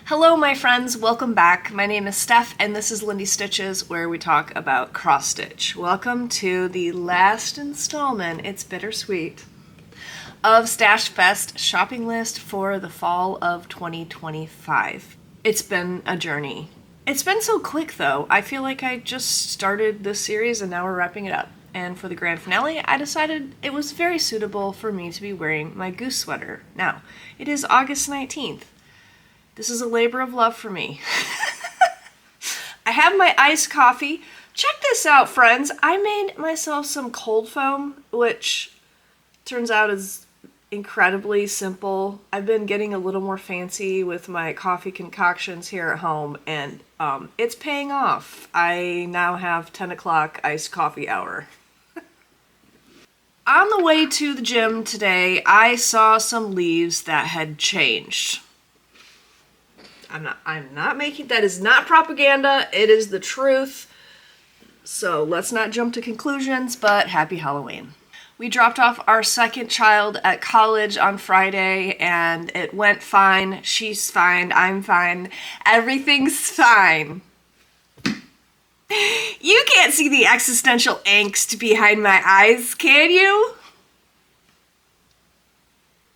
Hello my friends, welcome back. My name is Steph and this is Lindy Stitches, where we talk about cross stitch. Welcome to the last installment, it's bittersweet, of Stash Fest shopping list for the fall of 2025. It's been a journey. It's been so quick though. I feel like I just started this series and now we're wrapping it up. And for the grand finale, I decided it was very suitable for me to be wearing my goose sweater. Now, it is August 19th. This is a labor of love for me. I have my iced coffee. Check this out, friends. I made myself some cold foam, which turns out is incredibly simple. I've been getting a little more fancy with my coffee concoctions here at home, and it's paying off. I now have 10 o'clock iced coffee hour. On the way to the gym today, I saw some leaves that had changed. I'm not making, that is not propaganda, it is the truth. So let's not jump to conclusions, but happy Halloween. We dropped off our second child at college on Friday and it went fine. She's fine, I'm fine, everything's fine. You can't see the existential angst behind my eyes, can you?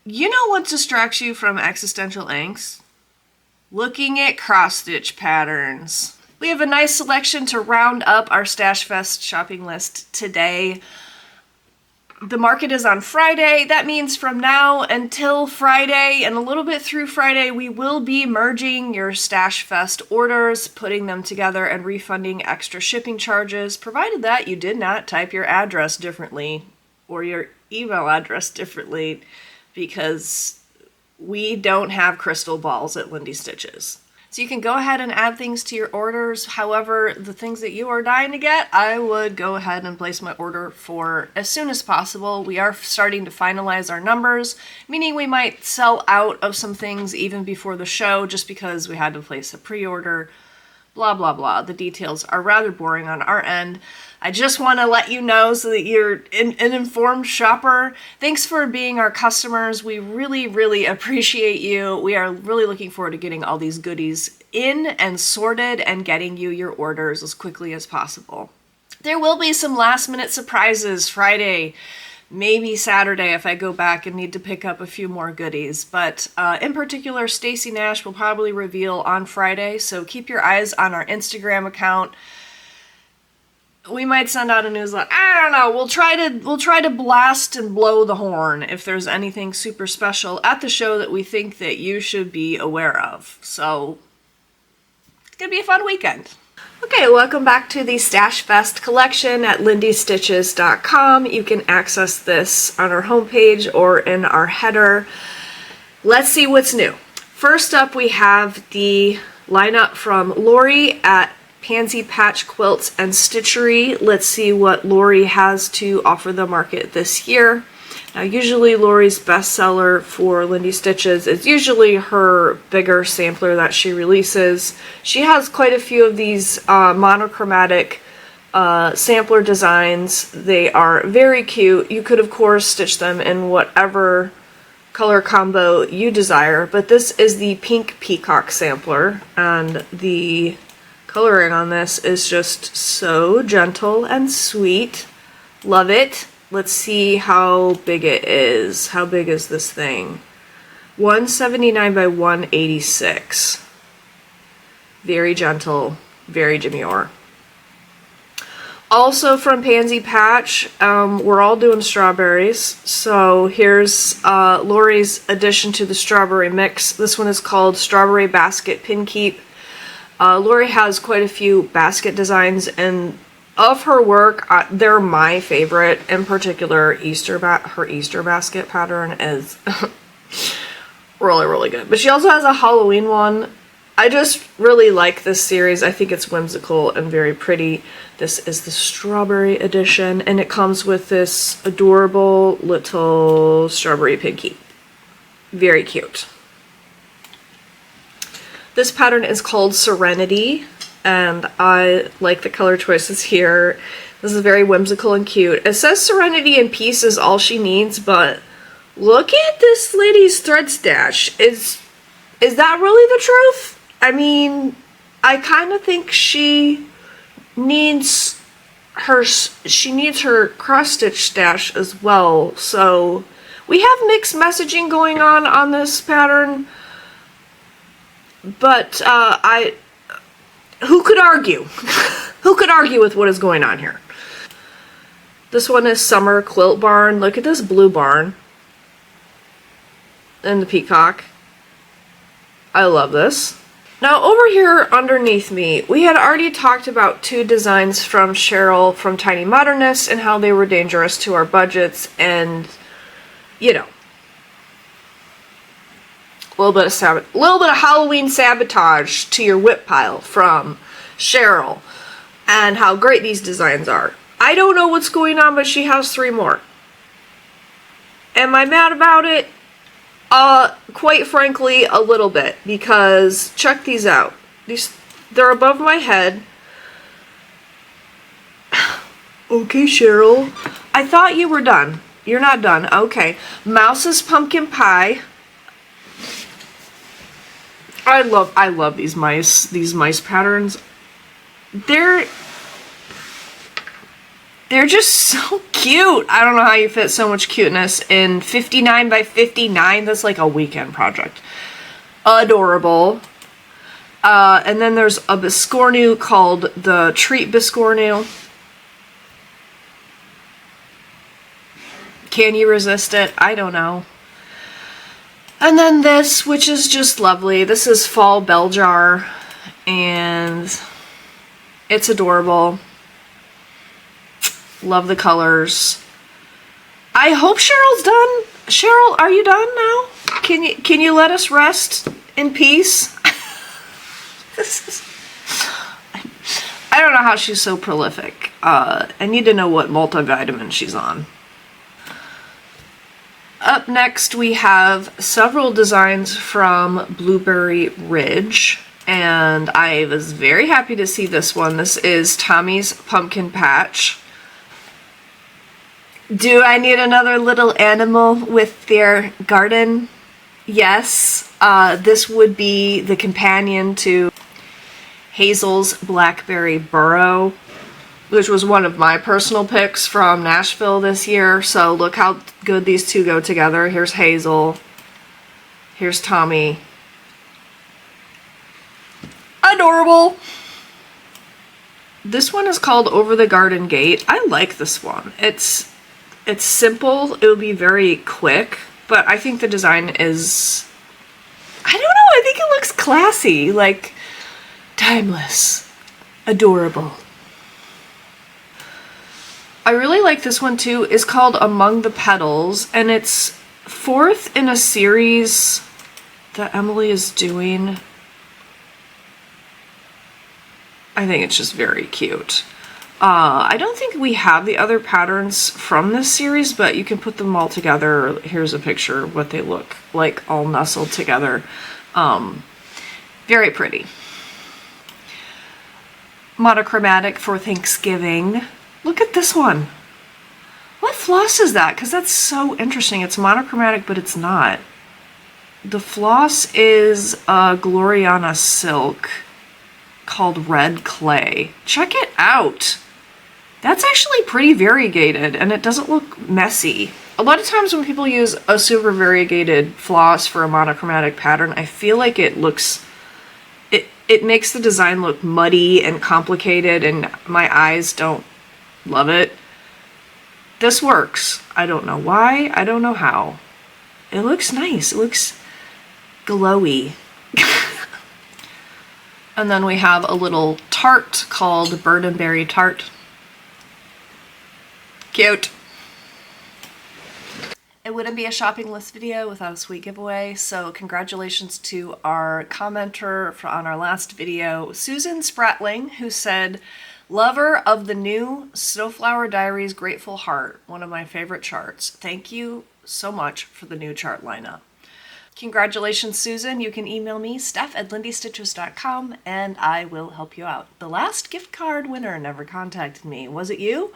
You know what distracts you from existential angst? Looking at cross-stitch patterns. We have a nice selection to round up our Stash Fest shopping list today. The market is on Friday. That means from now until Friday and a little bit through Friday, we will be merging your Stash Fest orders, putting them together and refunding extra shipping charges, provided that you did not type your address differently or your email address differently, because we don't have crystal balls at Lindy Stitches. So you can go ahead and add things to your orders. However, the things that you are dying to get, I would go ahead and place my order for as soon as possible. We are starting to finalize our numbers, meaning we might sell out of some things even before the show just because we had to place a pre-order. Blah, blah, blah. The details are rather boring on our end. I just want to let you know so that you're an informed shopper. Thanks for being our customers. We really, really appreciate you. We are really looking forward to getting all these goodies in and sorted and getting you your orders as quickly as possible. There will be some last minute surprises Friday, maybe Saturday if I go back and need to pick up a few more goodies. But in particular, Stacey Nash will probably reveal on Friday, so keep your eyes on our Instagram account. We might send out a newsletter. I don't know. We'll try to blast and blow the horn if there's anything super special at the show that we think that you should be aware of. So it's gonna be a fun weekend. Okay, welcome back to the Stash Fest collection at lindystitches.com. You can access this on our homepage or in our header. Let's see what's new. First up, we have the lineup from Lori at Pansy Patch Quilts and Stitchery. Let's see what Lori has to offer the market this year. Now, usually Lori's bestseller for Lindy Stitches is usually her bigger sampler that she releases. She has quite a few of these monochromatic sampler designs. They are very cute. You could, of course, stitch them in whatever color combo you desire, but this is the Pink Peacock sampler, and the coloring on this is just so gentle and sweet. Love it. Let's see how big it is. How big is this thing? 179 by 186. Very gentle, very demure. Also from Pansy Patch, we're all doing strawberries. So here's Lori's addition to the strawberry mix. This one is called Strawberry Basket Pin Keep. Lori has quite a few basket designs, and of her work, they're my favorite. In particular, her Easter basket pattern is really, really good. But she also has a Halloween one. I just really like this series. I think it's whimsical and very pretty. This is the strawberry edition, and it comes with this adorable little strawberry pin keep. Very cute. This pattern is called Serenity, and I like the color choices here. This is very whimsical and cute. It says Serenity and Peace is all she needs, but look at this lady's thread stash. It's Is that really the truth? I mean, I kind of think she needs her cross stitch stash as well. So we have mixed messaging going on this pattern, but who could argue? Who could argue with what is going on here? This one is Summer Quilt Barn. Look at this blue barn and the peacock. I love this. Now over here underneath me, we had already talked about 2 designs from Cheryl from Tiny Modernists and how they were dangerous to our budgets, and you know, a little bit of Halloween sabotage to your whip pile from Cheryl, and how great these designs are. I don't know what's going on, but she has 3 more. Am I mad about it? Quite frankly, a little bit, because check these out. They're above my head. Okay, Cheryl. I thought you were done. You're not done. Okay. Mouse's Pumpkin Pie. I love these mice patterns. They're just so cute. I don't know how you fit so much cuteness in 59 by 59. That's like a weekend project. Adorable. And then there's a Biscornu called the Treat Biscornu. Can you resist it? I don't know. And then this, which is just lovely. This is Fall Bell Jar, and it's adorable. Love the colors. I hope Cheryl's done. Cheryl, are you done now? Can you let us rest in peace? I don't know how she's so prolific. I need to know what multivitamin she's on. Up next we have several designs from Blueberry Ridge, and I was very happy to see this one. This is Tommy's Pumpkin Patch. Do I need another little animal with their garden? Yes. This would be the companion to Hazel's Blackberry Burrow, which was one of my personal picks from Nashville this year. So look how good these 2 go together. Here's Hazel. Here's Tommy. Adorable. This one is called Over the Garden Gate. I like this one. It's simple. It would be very quick, but I think the design is, I don't know, I think it looks classy, like timeless, adorable. I really like this one too. It's called Among the Petals, and it's 4th in a series that Emily is doing. I think it's just very cute. I don't think we have the other patterns from this series, but you can put them all together. Here's a picture of what they look like all nestled together. Very pretty. Monochromatic for Thanksgiving. Look at this one. What floss is that? Because that's so interesting. It's monochromatic, but it's not. The floss is a Gloriana silk called Red Clay. Check it out. That's actually pretty variegated, and it doesn't look messy. A lot of times when people use a super variegated floss for a monochromatic pattern, I feel like it looks, it makes the design look muddy and complicated, and my eyes don't love it. This works. I don't know why, I don't know how. It looks nice. It looks glowy. And then we have a little tart called Bird and Berry Tart. Cute. It wouldn't be a shopping list video without a sweet giveaway, so congratulations to our commenter on our last video, Susan Spratling, who said, lover of the new Snowflower Diaries Grateful Heart, one of my favorite charts. Thank you so much for the new chart lineup. Congratulations, Susan. You can email me, steph@lindystitches.com, and I will help you out. The last gift card winner never contacted me. Was it you?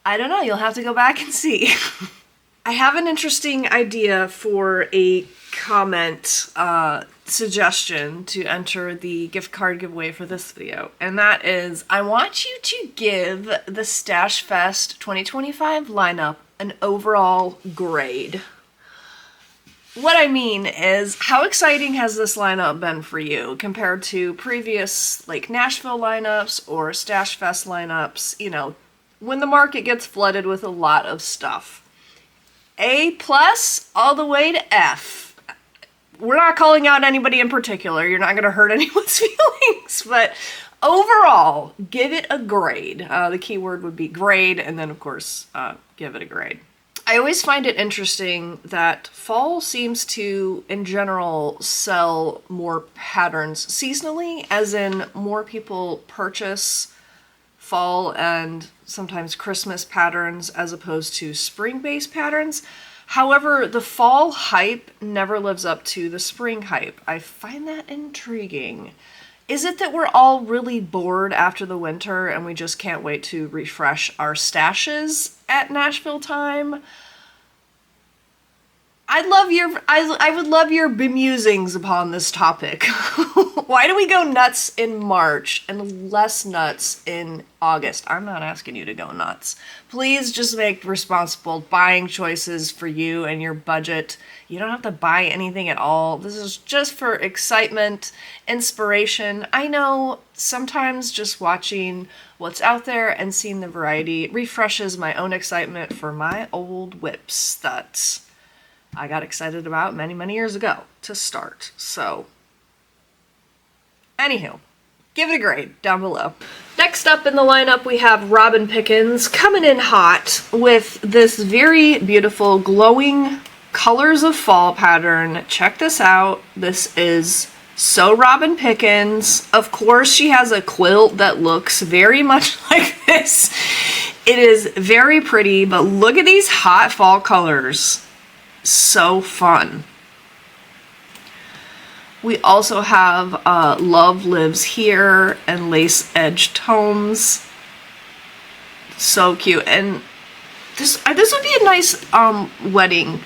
I don't know. You'll have to go back and see. I have an interesting idea for a comment suggestion to enter the gift card giveaway for this video, and that is I want you to give the Stash Fest 2025 lineup an overall grade. What I mean is, how exciting has this lineup been for you compared to previous like Nashville lineups or Stash Fest lineups, you know, when the market gets flooded with a lot of stuff. A+ all the way to F. We're not calling out anybody in particular. You're not going to hurt anyone's feelings, but overall, give it a grade. The key word would be grade, and then of course, give it a grade. I always find it interesting that fall seems to, in general, sell more patterns seasonally, as in more people purchase fall and sometimes Christmas patterns as opposed to spring-based patterns. However, the fall hype never lives up to the spring hype. I find that intriguing. Is it that we're all really bored after the winter and we just can't wait to refresh our stashes at Nashville time? I would love your bemusings upon this topic. Why do we go nuts in March and less nuts in August? I'm not asking you to go nuts. Please just make responsible buying choices for you and your budget. You don't have to buy anything at all. This is just for excitement, inspiration. I know sometimes just watching what's out there and seeing the variety refreshes my own excitement for my old whips that I got excited about many, many years ago to start. So, anywho, give it a grade down below. Next up in the lineup, we have Robin Pickens coming in hot with this very beautiful glowing colors of fall pattern. Check this out. This is so Robin Pickens. Of course, she has a quilt that looks very much like this. It is very pretty, but look at these hot fall colors. So fun. We also have Love Lives Here and Lace Edge Tomes. So cute. And this would be a nice wedding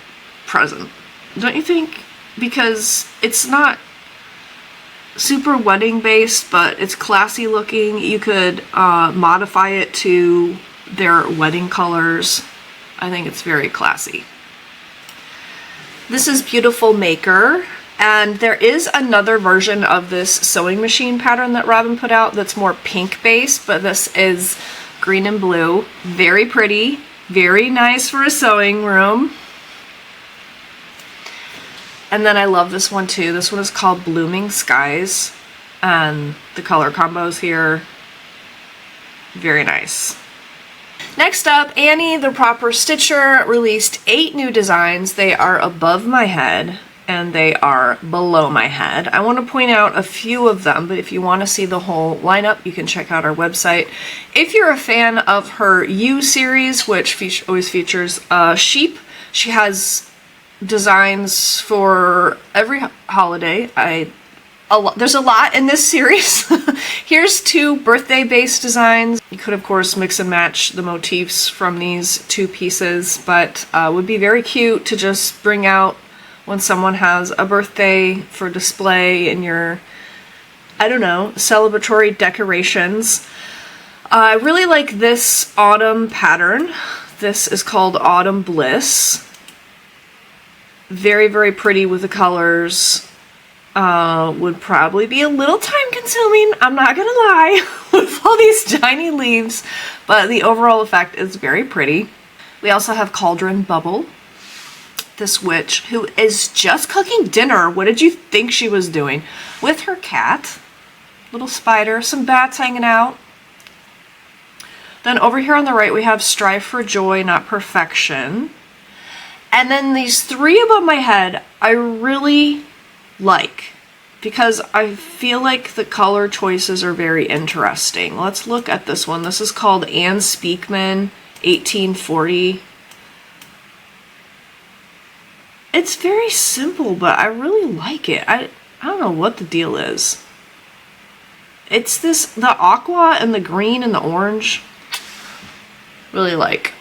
present, don't you think? Because it's not super wedding based, but it's classy looking. You could modify it to their wedding colors. I think it's very classy. This is Beautiful Maker, and there is another version of this sewing machine pattern that Robin put out that's more pink based, but this is green and blue. Very pretty, very nice for a sewing room. And then I love this one too. This one is called Blooming Skies, and the color combos here, very nice. Next up, Annie the Proper Stitcher released 8 new designs. They are above my head and they are below my head. I want to point out a few of them, but if you want to see the whole lineup, you can check out our website. If you're a fan of her You series, which always features sheep, she has designs for every holiday. There's a lot in this series. Here's 2 birthday-based designs. You could, of course, mix and match the motifs from these 2 pieces, but would be very cute to just bring out when someone has a birthday for display in your, I don't know, celebratory decorations. I really like this autumn pattern. This is called Autumn Bliss. Very, very pretty with the colors. Would probably be a little time consuming, I'm not gonna lie, with all these tiny leaves, but the overall effect is very pretty. We also have Cauldron Bubble, this witch who is just cooking dinner. What did you think she was doing? With her cat, little spider, some bats hanging out. Then over here on the right we have Strive for Joy, Not Perfection. And then these 3 above my head I really like, because I feel like the color choices are very interesting. Let's look at this one. This is called Anne Speakman 1840. It's very simple, but I really like it. I don't know what the deal is. It's the aqua and the green and the orange. Really like.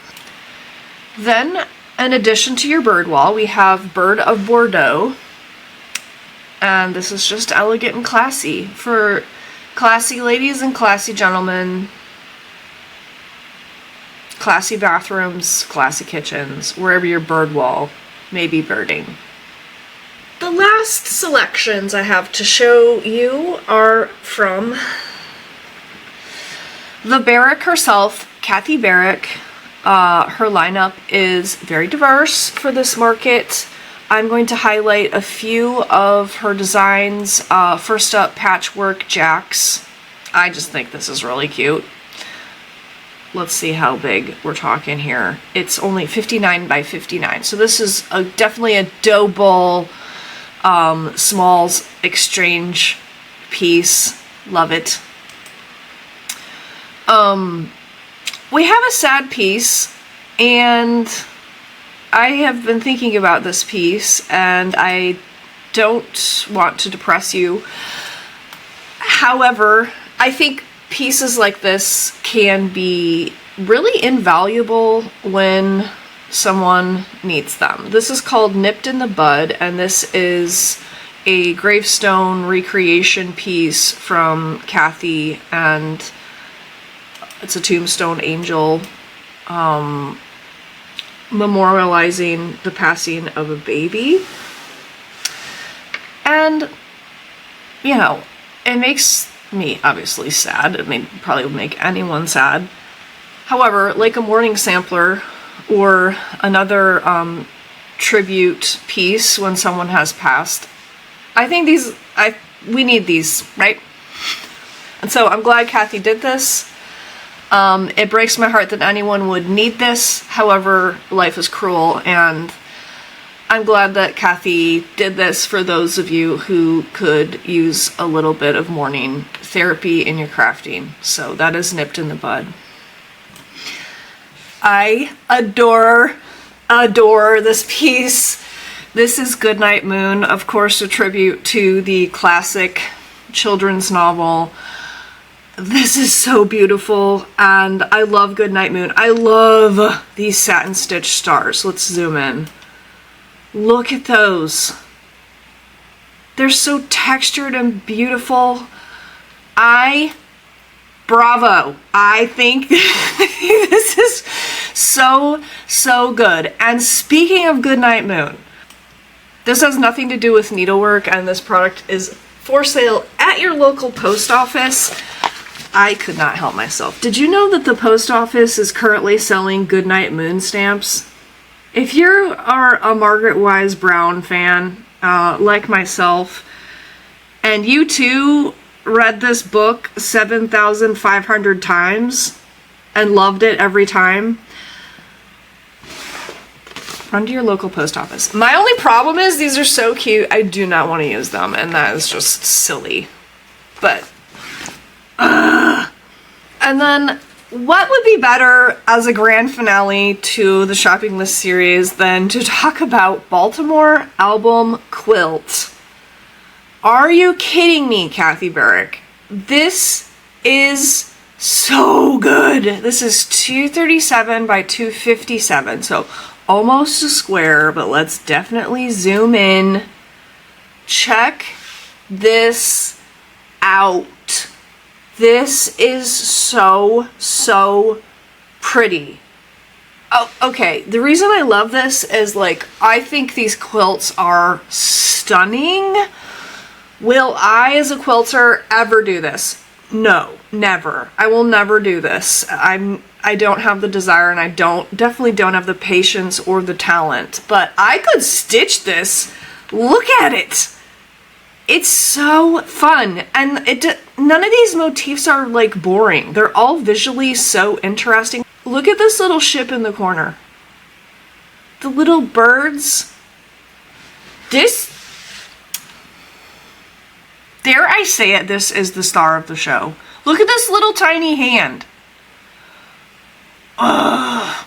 Then, in addition to your bird wall, we have Bird of Bordeaux. And this is just elegant and classy for classy ladies and classy gentlemen, classy bathrooms, classy kitchens, wherever your bird wall may be birding. The last selections I have to show you are from the Barrick herself, Kathy Barrick. Her lineup is very diverse for this market. I'm going to highlight a few of her designs. First up, Patchwork Jacks. I just think this is really cute. Let's see how big we're talking here. It's only 59 by 59. So this is definitely a dough bowl smalls exchange piece. Love it. We have a sad piece, and I have been thinking about this piece, and I don't want to depress you. However, I think pieces like this can be really invaluable when someone needs them. This is called Nipped in the Bud, and this is a gravestone recreation piece from Kathy, and it's a tombstone angel memorializing the passing of a baby. And, you know, it makes me obviously sad. It may probably make anyone sad. However, like a mourning sampler or another tribute piece when someone has passed, I think we need these, right? And so I'm glad Kathy did this. It breaks my heart that anyone would need this. However, life is cruel, and I'm glad that Kathy did this for those of you who could use a little bit of mourning therapy in your crafting. So that is Nipped in the Bud. I adore this piece. This is Goodnight Moon, of course, a tribute to the classic children's novel. This is so beautiful, and I love Goodnight Moon. I love these satin stitch stars. Let's zoom in. Look at those. They're so textured and beautiful. Bravo. I think this is so good. And speaking of Goodnight Moon, this has nothing to do with needlework, and this product is for sale at your local post office. I could not help myself. Did you know that the post office is currently selling Goodnight Moon stamps? If you are a Margaret Wise Brown fan, like myself, and you too read this book 7,500 times and loved it every time, run to your local post office. My only problem is these are so cute, I do not want to use them, and that is just silly. But and then, what would be better as a grand finale to the shopping list series than to talk about Baltimore Album Quilt? Are you kidding me, Kathy Barrick? This is so good. This is 237 by 257, so almost a square, but let's definitely zoom in. Check this out. This is so pretty. Oh, okay. The reason I love this is, like, I think these quilts are stunning. Will I, as a quilter, ever do this? No, never. I will never do this. I don't have the desire, and I definitely don't have the patience or the talent. But I could stitch this. Look at it. It's so fun, and none of these motifs are, like, boring. They're all visually so interesting. Look at this little ship in the corner. The little birds. Dare I say it, this is the star of the show. Look at this little tiny hand. Ugh.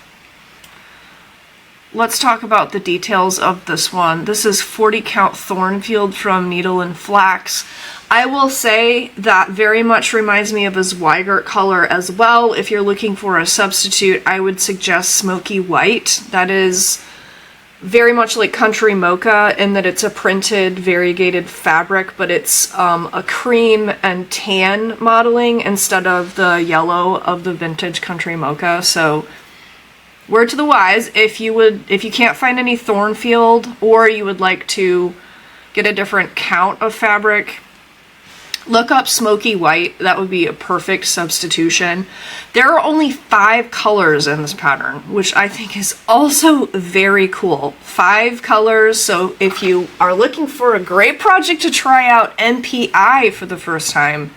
Let's talk about the details of this one. This is 40 count Thornfield from Needle and Flax. I will say that very much reminds me of his Weigert color as well. If you're looking for a substitute, I would suggest Smoky White. That is very much like Country Mocha in that it's a printed variegated fabric, but it's a cream and tan modeling instead of the yellow of the vintage Country Mocha. So word to the wise, if you can't find any Thornfield, or you would like to get a different count of fabric, look up Smoky White. That would be a perfect substitution. There are only 5 colors in this pattern, which I think is also very cool. 5 colors, so if you are looking for a great project to try out NPI for the first time,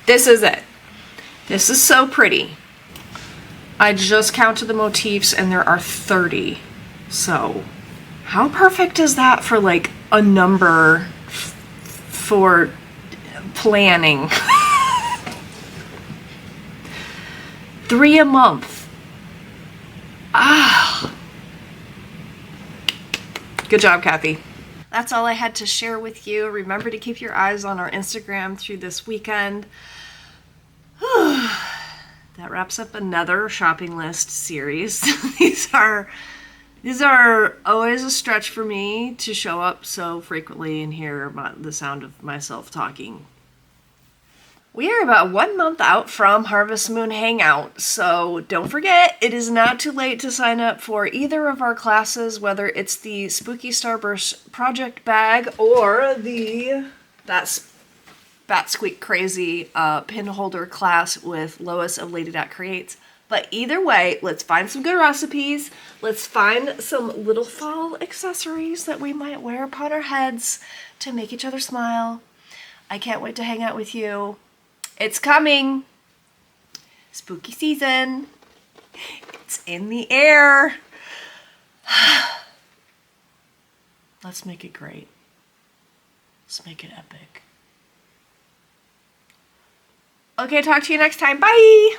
this is it. This is so pretty. I just counted the motifs and there are 30. So how perfect is that for like a number for planning? 3 a month. Ah. Good job, Kathy. That's all I had to share with you. Remember to keep your eyes on our Instagram through this weekend. That wraps up another shopping list series. These are always a stretch for me to show up so frequently and hear the sound of myself talking. We are about 1 month out from Harvest Moon Hangout, so don't forget, it is not too late to sign up for either of our classes, whether it's the Spooky Starburst project bag or the Bat Squeak Crazy pin holder class with Lois of Lady Dot Creates. But either way, let's find some good recipes. Let's find some little fall accessories that we might wear upon our heads to make each other smile. I can't wait to hang out with you. It's coming. Spooky season. It's in the air. Let's make it great. Let's make it epic. Okay, talk to you next time. Bye!